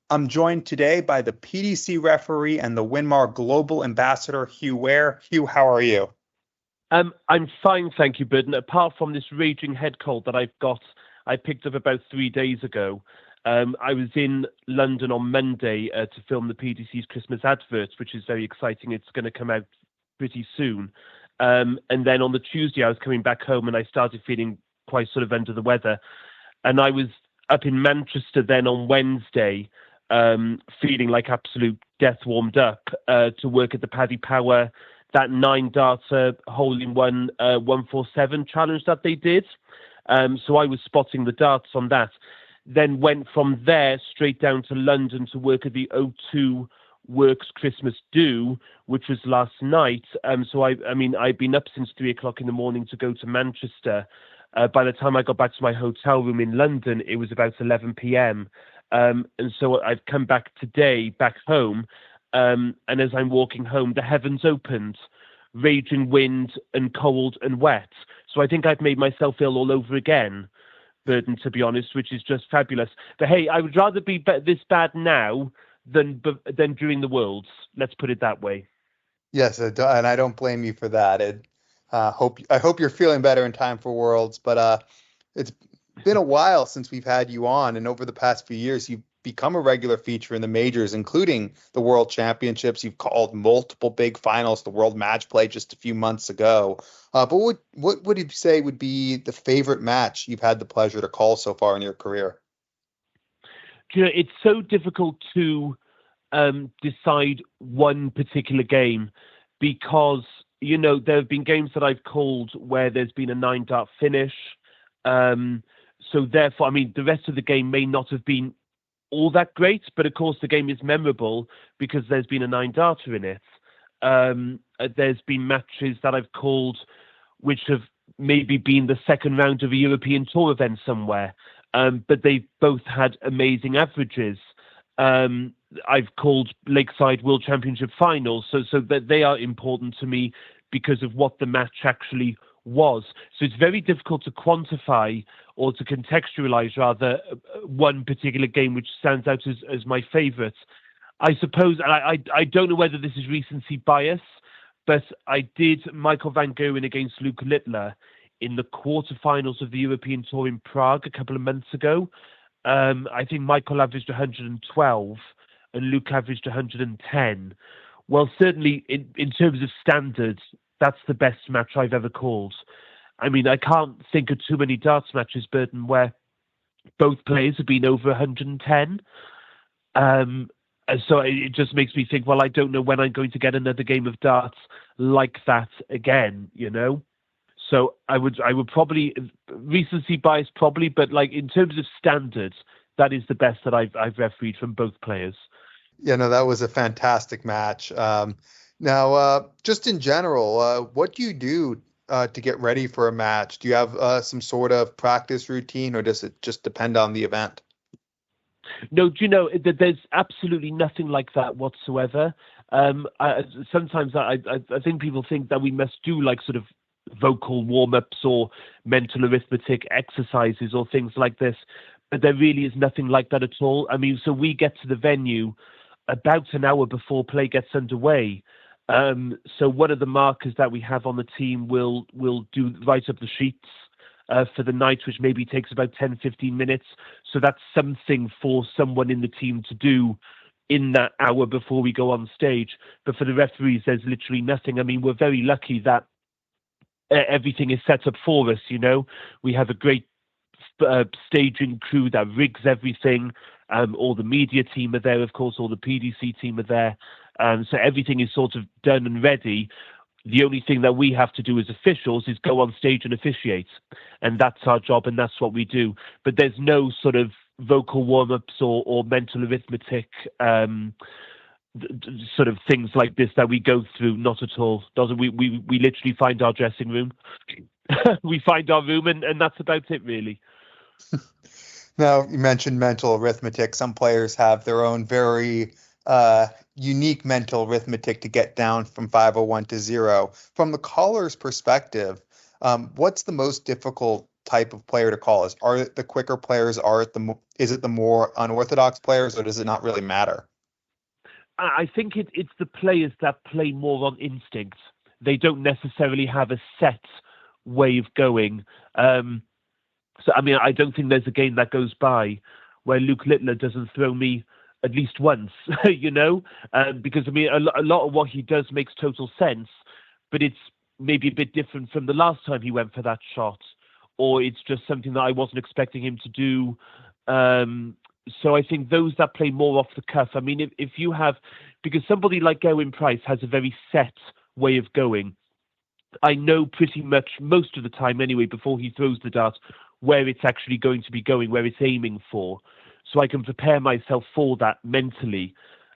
I'm joined today by the PDC referee and the Winmau Global Ambassador, Huw Ware. Huw, how are you? I'm fine, thank you, Burden. Apart from this raging head cold that I picked up about 3 days ago. I was in London on Monday to film the PDC's Christmas adverts, which is very exciting. It's going to come out pretty soon. And then on the Tuesday, I was coming back home and I started feeling quite sort of under the weather. And I was up in Manchester then on Wednesday, feeling like absolute death warmed up to work at the Paddy Power, that 9-darter hole-in-one 147 challenge that they did. So I was spotting the darts on that. Then went from there straight down to London to work at the O2 Works Christmas Do, which was last night. So I've been up since 3 o'clock in the morning to go to Manchester. By the time I got back to my hotel room in London, it was about 11 p.m. And so I've come back today, back home. And as I'm walking home, the heavens opened, raging wind and cold and wet. So I think I've made myself ill all over again, Burden, to be honest, which is just fabulous. But hey, I would rather be this bad now than during the Worlds. Let's put it that way. Yes, and I don't blame you for that. I hope you're feeling better in time for Worlds, but it's been a while since we've had you on, and over the past few years, you've become a regular feature in the majors, including the World Championships. You've called multiple big finals, the World Match Play just a few months ago. But what would you say would be the favorite match you've had the pleasure to call so far in your career? You know, it's so difficult to decide one particular game because, you know, there have been games that I've called where there's been a 9-dart finish. So therefore, I mean, the rest of the game may not have been all that great, but of course the game is memorable because there's been a 9-darter in it. There's been matches that I've called which have maybe been the second round of a European Tour event somewhere, but they've both had amazing averages. I've called Lakeside World Championship finals, so that they are important to me because of what the match actually was. So it's very difficult to quantify or to contextualize, rather, one particular game which stands out as my favorite. I suppose, I don't know whether this is recency bias, but I did Michael van Gerwen against Luke Littler in the quarterfinals of the European Tour in Prague a couple of months ago. I think Michael averaged 112 and Luke averaged 110. Well, certainly in terms of standards, that's the best match I've ever called. I mean, I can't think of too many darts matches, Burton, where both players have been over 110. So it just makes me think, well, I don't know when I'm going to get another game of darts like that again, you know? So I would probably, recency bias probably, but like in terms of standards, that is the best that I've refereed from both players. Yeah, no, that was a fantastic match. Now, just in general, what do you do to get ready for a match? Do you have some sort of practice routine, or does it just depend on the event? No, do you know, there's absolutely nothing like that whatsoever. Sometimes I think people think that we must do like sort of vocal warm-ups or mental arithmetic exercises or things like this, but there really is nothing like that at all. I mean, so we get to the venue about an hour before play gets underway. So one of the markers that we have on the team will write up the sheets for the night, which maybe takes about 10-15 minutes. So that's something for someone in the team to do in that hour before we go on stage. But for the referees, there's literally nothing. I mean, we're very lucky that everything is set up for us, you know. We have a great staging crew that rigs everything. All the media team are there, of course, all the PDC team are there. So everything is sort of done and ready. The only thing that we have to do as officials is go on stage and officiate. And that's our job and that's what we do. But there's no sort of vocal warm-ups or mental arithmetic sort of things like this that we go through. Not at all. We literally find our dressing room. We find our room and that's about it, really. Now, you mentioned mental arithmetic. Some players have their own very unique mental arithmetic to get down from 501 to 0. From the caller's perspective, what's the most difficult type of player to call? Are it the quicker players? Is it the more unorthodox players, or does it not really matter? I think it's the players that play more on instinct. They don't necessarily have a set way of going. So, I mean, I don't think there's a game that goes by where Luke Littler doesn't throw me at least once, because, I mean, a lot of what he does makes total sense, but it's maybe a bit different from the last time he went for that shot, or it's just something that I wasn't expecting him to do. So I think those that play more off the cuff, I mean, if you have, because somebody like Gerwyn Price has a very set way of going. I know pretty much most of the time anyway, before he throws the dart, where it's actually going to be going, where it's aiming for. So I can prepare myself for that mentally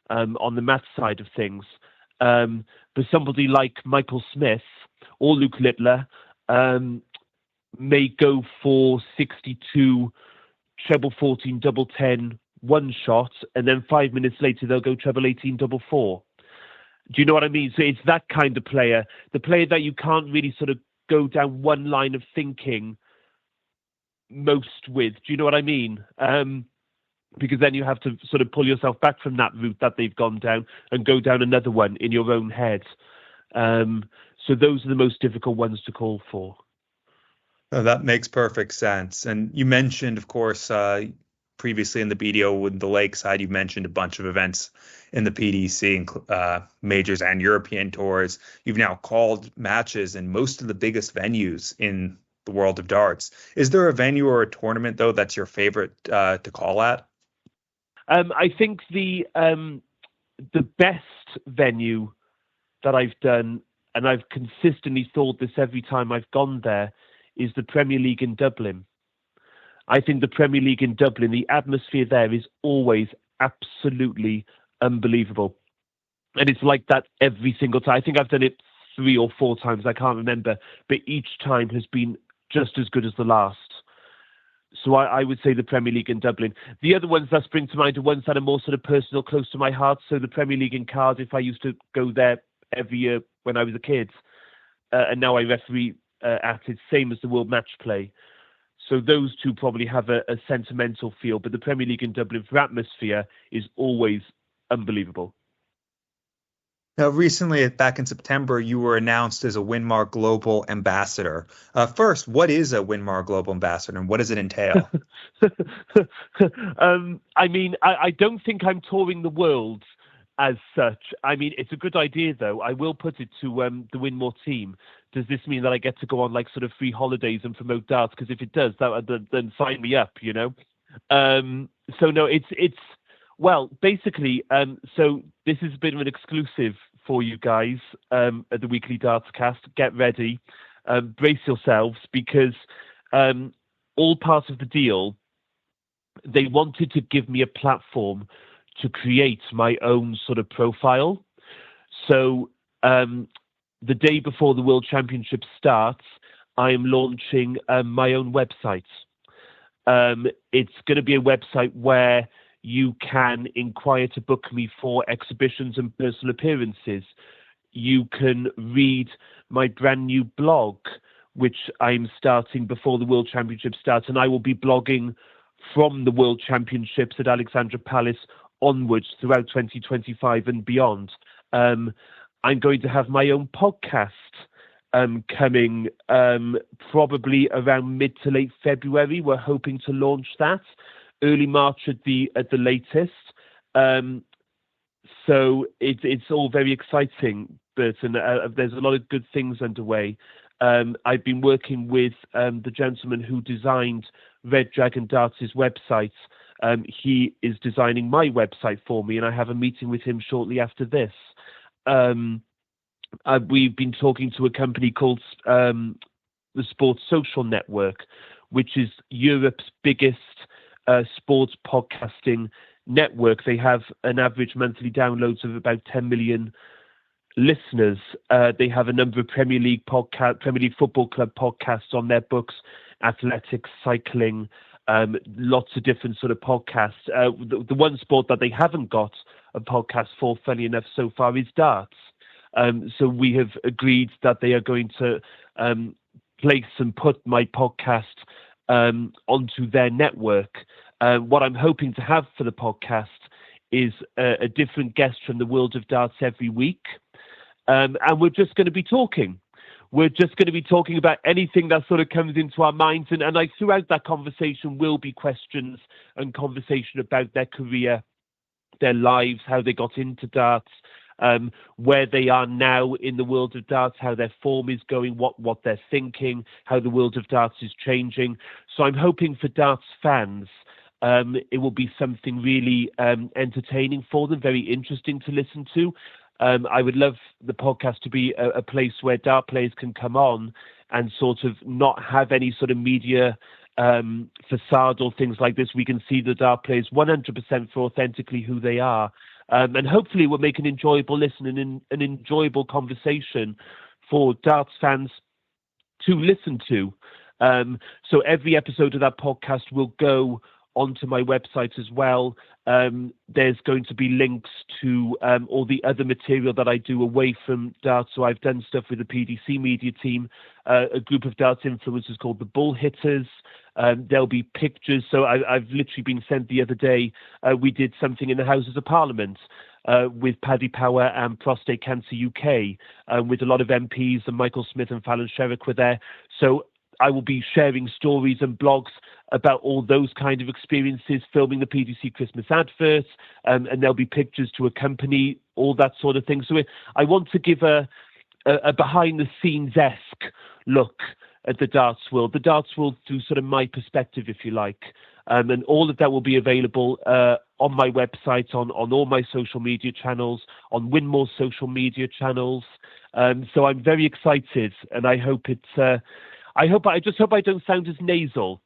on the math side of things. But somebody like Michael Smith or Luke Littler may go for 62, treble 14, double 10, one shot, and then 5 minutes later they'll go treble 18, double 4. Do you know what I mean? So it's that kind of player, the player that you can't really sort of go down one line of thinking most with. Do you know what I mean? Because then you have to sort of pull yourself back from that route that they've gone down and go down another one in your own head. So those are the most difficult ones to call for. Oh, that makes perfect sense. And you mentioned, of course, previously in the BDO with the Lakeside, you mentioned a bunch of events in the PDC, majors and European tours. You've now called matches in most of the biggest venues in the world of darts. Is there a venue or a tournament, though, that's your favorite to call at? I think the best venue that I've done, and I've consistently thought this every time I've gone there, is the Premier League in Dublin. I think the Premier League in Dublin, the atmosphere there is always absolutely unbelievable. And it's like that every single time. I think I've done it 3 or 4 times, I can't remember, but each time has been just as good as the last. So I would say the Premier League in Dublin. The other ones that spring to mind are ones that are more sort of personal, close to my heart. So the Premier League in Cardiff, I used to go there every year when I was a kid. And now I referee at it, same as the World Match Play. So those two probably have a sentimental feel. But the Premier League in Dublin for atmosphere is always unbelievable. Now, recently, back in September, you were announced as a Winmau Global Ambassador. First, what is a Winmau Global Ambassador, and what does it entail? I mean, I don't think I'm touring the world as such. I mean, it's a good idea, though. I will put it to the Winmau team. Does this mean that I get to go on like sort of free holidays and promote darts? Because if it does, then sign me up, you know. So no, it's well, basically. So this is a bit of an exclusive for you guys at the Weekly Darts Cast. Get ready, brace yourselves, because all part of the deal, they wanted to give me a platform to create my own sort of profile. So the day before the World Championship starts, I am launching my own website. It's going to be a website where you can inquire to book me for exhibitions and personal appearances. You can read my brand new blog, which I'm starting before the World Championship starts, and I will be blogging from the World Championships at Alexandra Palace onwards throughout 2025 and beyond. I'm going to have my own podcast coming probably around mid to late February. We're hoping to launch that early March at the latest. So it's all very exciting, Burton. There's a lot of good things underway. I've been working with the gentleman who designed Red Dragon Darts' website. He is designing my website for me, and I have a meeting with him shortly after this. We've been talking to a company called the Sports Social Network, which is Europe's biggest sports podcasting network. They have an average monthly downloads of about 10 million listeners. They have a number of Premier League Football Club podcasts on their books, athletics, cycling, lots of different sort of podcasts. The one sport that they haven't got a podcast for, funny enough, so far is darts. So we have agreed that they are going to place and put my podcast onto their network. What I'm hoping to have for the podcast is a different guest from the world of darts every week. And we're just going to be talking. We're just going to be talking about anything that sort of comes into our minds. And throughout that conversation will be questions and conversation about their career, their lives, how they got into darts, where they are now in the world of darts, how their form is going, what they're thinking, how the world of darts is changing. So I'm hoping for darts fans, it will be something really entertaining for them, very interesting to listen to. I would love the podcast to be a place where dart players can come on and sort of not have any sort of media facade or things like this. We can see the dart players 100% for authentically who they are. And hopefully we'll make an enjoyable listen and an enjoyable conversation for darts fans to listen to. So every episode of that podcast will go onto my website as well. There's going to be links to all the other material that I do away from darts. So I've done stuff with the PDC media team, a group of darts influencers called the Bull Hitters. There'll be pictures. So I've literally been sent the other day. We did something in the Houses of Parliament with Paddy Power and Prostate Cancer UK, with a lot of MPs, and Michael Smith and Fallon Sherrick were there. So I will be sharing stories and blogs about all those kind of experiences, filming the PDC Christmas adverts, and there'll be pictures to accompany all that sort of thing. So I want to give a behind-the-scenes-esque look at the darts world through sort of my perspective, if you like. And all of that will be available on my website, on all my social media channels, on Winmau's social media channels. So I'm very excited, and I hope it's... I just hope I don't sound as nasal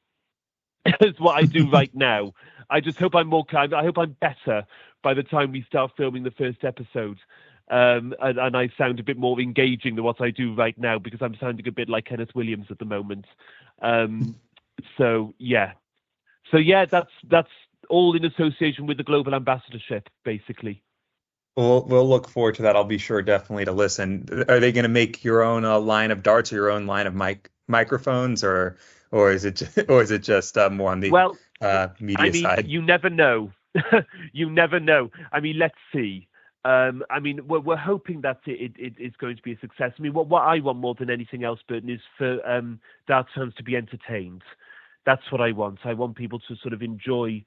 as what I do right now. I just hope I'm more kind. I hope I'm better by the time we start filming the first episode. And I sound a bit more engaging than what I do right now, because I'm sounding a bit like Kenneth Williams at the moment. So that's all in association with the Global Ambassadorship, basically. We'll look forward to that. I'll be sure definitely to listen. Are they going to make your own line of darts or your own line of microphones, or is it just more on the media side? You never know. You never know. I mean, let's see. We're hoping that it is going to be a success. I mean, what I want more than anything else, Burton, is for darts fans to be entertained. That's what I want. I want people to sort of enjoy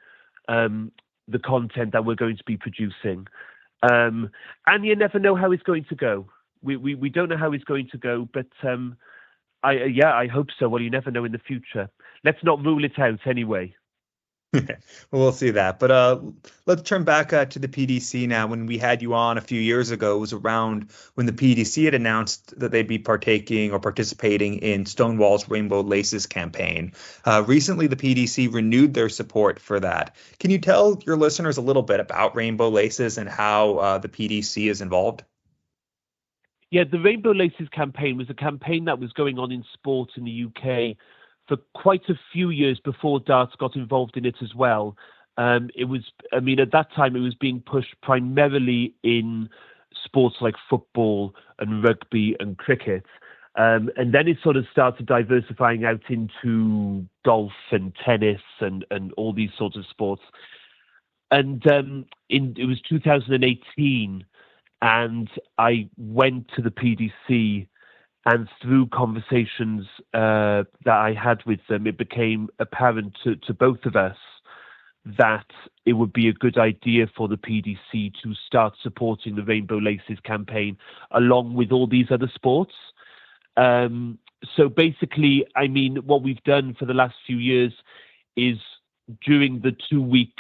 the content that we're going to be producing. And you never know how it's going to go. We don't know how it's going to go, but I hope so. Well, you never know in the future. Let's not rule it out anyway. Well, we'll see that. But let's turn back to the PDC now. When we had you on a few years ago, it was around when the PDC had announced that they'd be participating in Stonewall's Rainbow Laces campaign. Recently, the PDC renewed their support for that. Can you tell your listeners a little bit about Rainbow Laces and how the PDC is involved? Yeah, the Rainbow Laces campaign was a campaign that was going on in sport in the UK for quite a few years before darts got involved in it as well. At that time, it was being pushed primarily in sports like football and rugby and cricket. And then it sort of started diversifying out into golf and tennis and all these sorts of sports. And it was 2018, and I went to the PDC, and through conversations that I had with them, it became apparent to both of us that it would be a good idea for the PDC to start supporting the Rainbow Laces campaign along with all these other sports. So basically, I mean, what we've done for the last few years is during the 2-week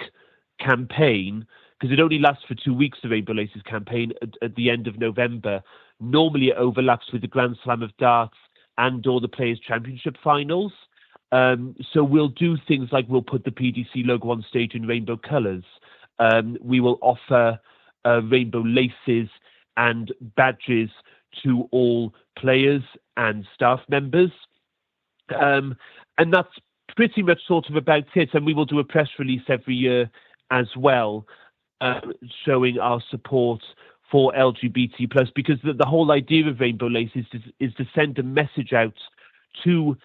campaign, because it only lasts for 2 weeks, the Rainbow Laces campaign, at the end of November. Normally it overlaps with the Grand Slam of Darts and or the Players' Championship finals. So we'll do things like we'll put the PDC logo on stage in rainbow colours. We will offer rainbow laces and badges to all players and staff members. And that's pretty much sort of about it. And we will do a press release every year as well, showing our support for LGBT+, because the whole idea of Rainbow Laces is to send a message out to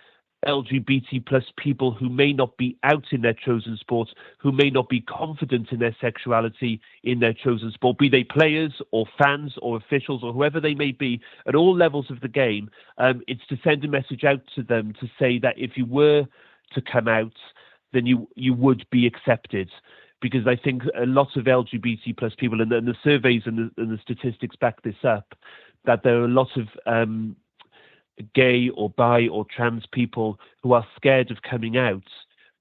LGBT plus people who may not be out in their chosen sport, who may not be confident in their sexuality in their chosen sport, be they players or fans or officials or whoever they may be at all levels of the game. It's to send a message out to them to say that if you were to come out, then you would be accepted. Because I think a lot of LGBT plus people, and the surveys and the statistics back this up, that there are a lot of gay or bi or trans people who are scared of coming out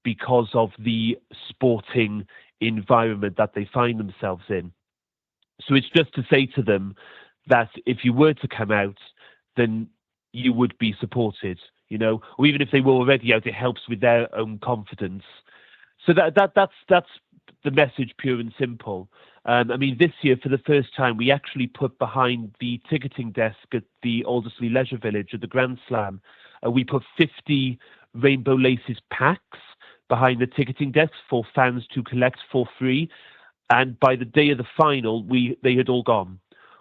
because of the sporting environment that they find themselves in. So it's just to say to them that if you were to come out, then you would be supported, or even if they were already out, it helps with their own confidence. So that's the message, pure and simple. This year, for the first time, we actually put behind the ticketing desk at the Aldersley Leisure Village at the Grand Slam, we put 50 Rainbow Laces packs behind the ticketing desk for fans to collect for free. And by the day of the final, they had all gone.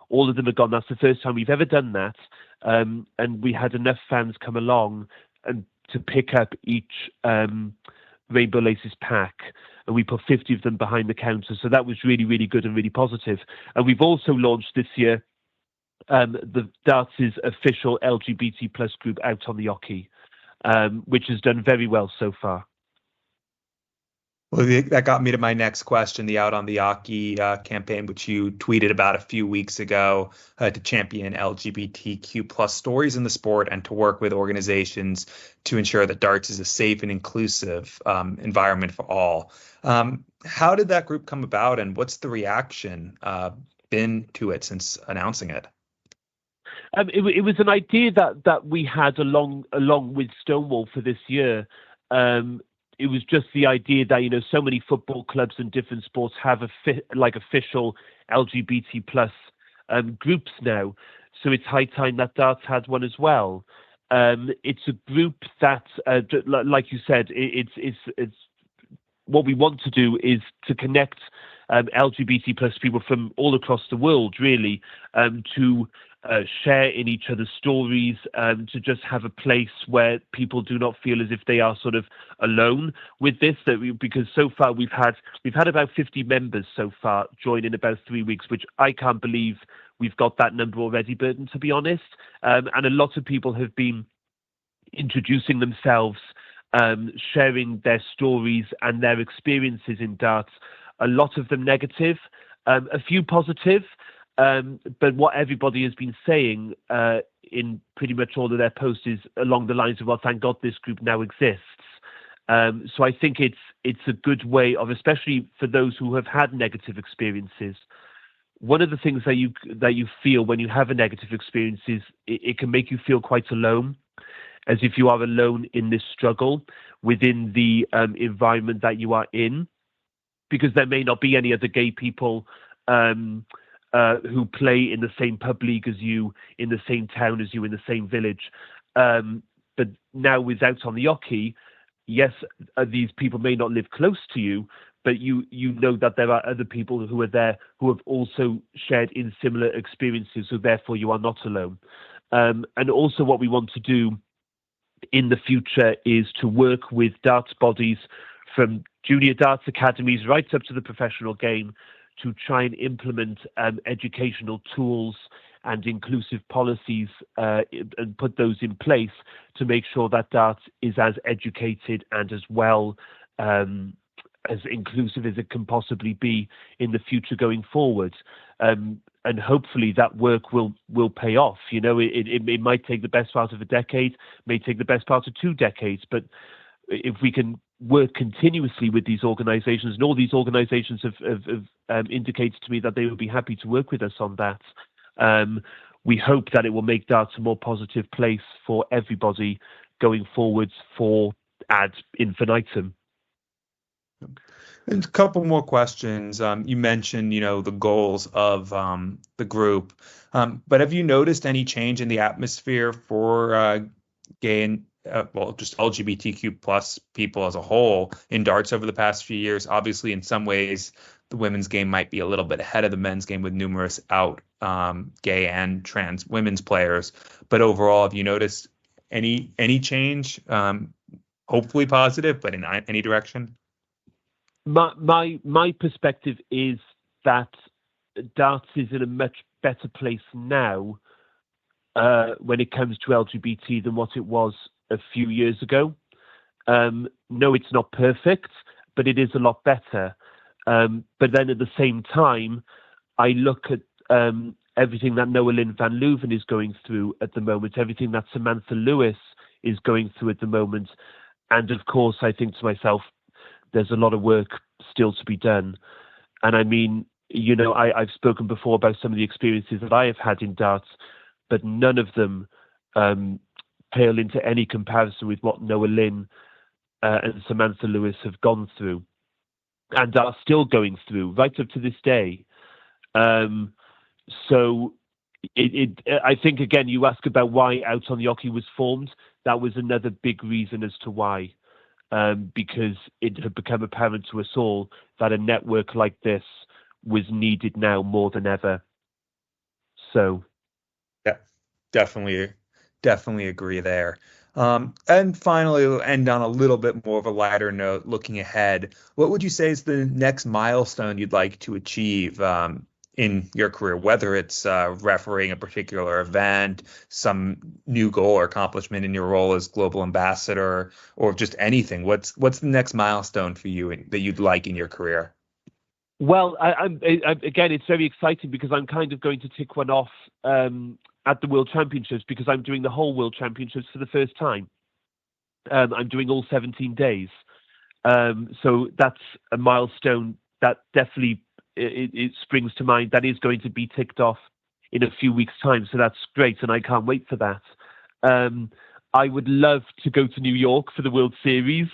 All of them had gone. That's the first time we've ever done that. And we had enough fans come along and to pick up each Rainbow Laces pack, and we put 50 of them behind the counter. So that was really, really good and really positive. And we've also launched this year the Darts' official LGBT plus group, Out On The Oche, which has done very well so far. Well, that got me to my next question, the Out On The Oche campaign, which you tweeted about a few weeks ago to champion LGBTQ plus stories in the sport and to work with organizations to ensure that darts is a safe and inclusive environment for all. How did that group come about, and what's the reaction been to it since announcing it? It was an idea that we had along with Stonewall for this year. It was just the idea that, so many football clubs and different sports have official LGBT plus groups now. So it's high time that darts had one as well. It's a group that, like you said, it's what we want to do is to connect LGBT plus people from all across the world, really, to share in each other's stories, to just have a place where people do not feel as if they are sort of alone with this. Because so far we've had about 50 members so far join in about 3 weeks, which I can't believe we've got that number already, Burton, to be honest. And a lot of people have been introducing themselves, sharing their stories and their experiences in darts. A lot of them negative, a few positive. But what everybody has been saying in pretty much all of their posts is along the lines of, well, thank God this group now exists. So I think it's a good way of, especially for those who have had negative experiences. One of the things that you feel when you have a negative experience is it can make you feel quite alone, as if you are alone in this struggle within the environment that you are in, because there may not be any other gay people who play in the same pub league as you, in the same town as you, in the same village. But now with Out On The Oche, yes, these people may not live close to you, but you know that there are other people who are there who have also shared in similar experiences, so therefore you are not alone. And also what we want to do in the future is to work with darts bodies from junior darts academies right up to the professional game to try and implement educational tools and inclusive policies and put those in place to make sure that darts is as educated and as well as inclusive as it can possibly be in the future going forward. And hopefully that work will pay off. It might take the best part of a decade, may take the best part of 2 decades, but if we can work continuously with these organizations, and all these organizations have indicated to me that they would be happy to work with us on that, we hope that it will make darts a more positive place for everybody going forwards for ad infinitum. And a couple more questions. You mentioned, the goals of the group, but have you noticed any change in the atmosphere for gay and just LGBTQ plus people as a whole in darts over the past few years? Obviously, in some ways, the women's game might be a little bit ahead of the men's game with numerous out gay and trans women's players. But overall, have you noticed any change, hopefully positive, but in any direction? My perspective is that darts is in a much better place now when it comes to LGBT than what it was a few years ago. No, it's not perfect, but it is a lot better. But then at the same time, I look at everything that Noah Lynn van Leuven is going through at the moment, everything that Samantha Lewis is going through at the moment. And of course, I think to myself, there's a lot of work still to be done. And I mean, you know, I've spoken before about some of the experiences that I have had in darts, but none of them pale into any comparison with what Noah Lynn and Samantha Lewis have gone through and are still going through right up to this day. So I think, again, you ask about why Out on the Oche was formed. That was another big reason as to why, because it had become apparent to us all that a network like this was needed now more than ever. So, yeah, definitely agree there. And finally, we'll end on a little bit more of a lighter note, looking ahead. What would you say is the next milestone you'd like to achieve in your career, whether it's refereeing a particular event, some new goal or accomplishment in your role as global ambassador, or just anything? What's the next milestone for you that you'd like in your career? Well, again, it's very exciting because I'm kind of going to tick one off at the World Championships, because I'm doing the whole World Championships for the first time. I'm doing all 17 days. So that's a milestone that definitely it springs to mind. That is going to be ticked off in a few weeks' time. So that's great, and I can't wait for that. I would love to go to New York for the World Series,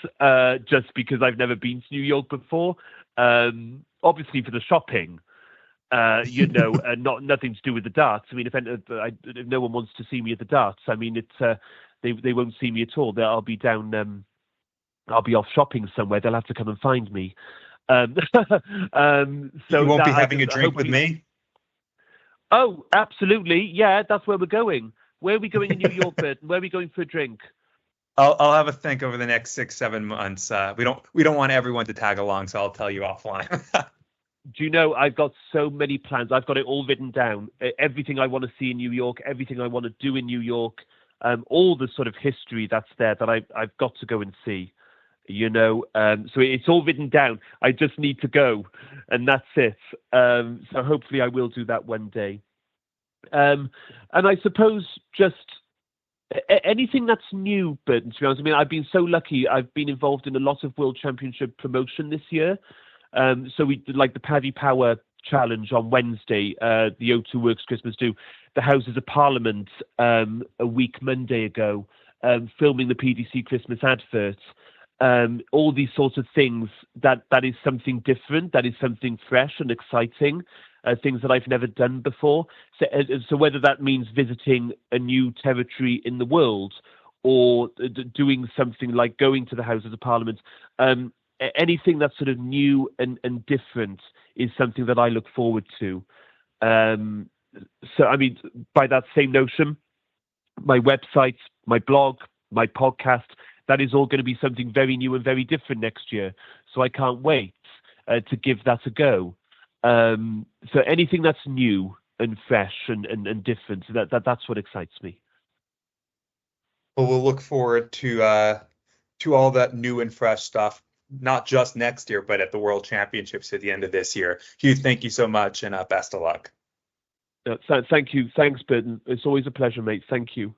just because I've never been to New York before. Obviously for the shopping, you know, nothing to do with the darts. I mean, if no one wants to see me at the darts, I mean, they won't see me at all. I'll be down. I'll be off shopping somewhere. They'll have to come and find me. So you won't be having a drink with me? Oh, absolutely. Yeah, that's where we're going. Where are we going in New York, Burton? Where are we going for a drink? I'll have a think over the next 6-7 months. We don't want everyone to tag along, so I'll tell you offline. Do you know, I've got so many plans. I've got it all written down. Everything I want to see in New York, everything I want to do in New York, all the sort of history that's there that I've got to go and see. You know, so it's all written down. I just need to go, and that's it. So hopefully I will do that one day. And I suppose just anything that's new, but to be honest, I mean, I've been so lucky. I've been involved in a lot of World Championship promotion this year. So we did like the Paddy Power Challenge on Wednesday, the O2 Works Christmas Do, the Houses of Parliament a week Monday ago, filming the PDC Christmas adverts. All these sorts of things that is something different, that is something fresh and exciting, things that I've never done before. So whether that means visiting a new territory in the world or doing something like going to the Houses of Parliament, anything that's sort of new and different is something that I look forward to. So, I mean, by that same notion, my website, my blog, my podcast, that is all going to be something very new and very different next year. So I can't wait to give that a go. So anything that's new and fresh and different, that's what excites me. Well, we'll look forward to all that new and fresh stuff, not just next year, but at the World Championships at the end of this year. Huw, thank you so much, and best of luck. Thank you. Thanks, Burton. It's always a pleasure, mate. Thank you.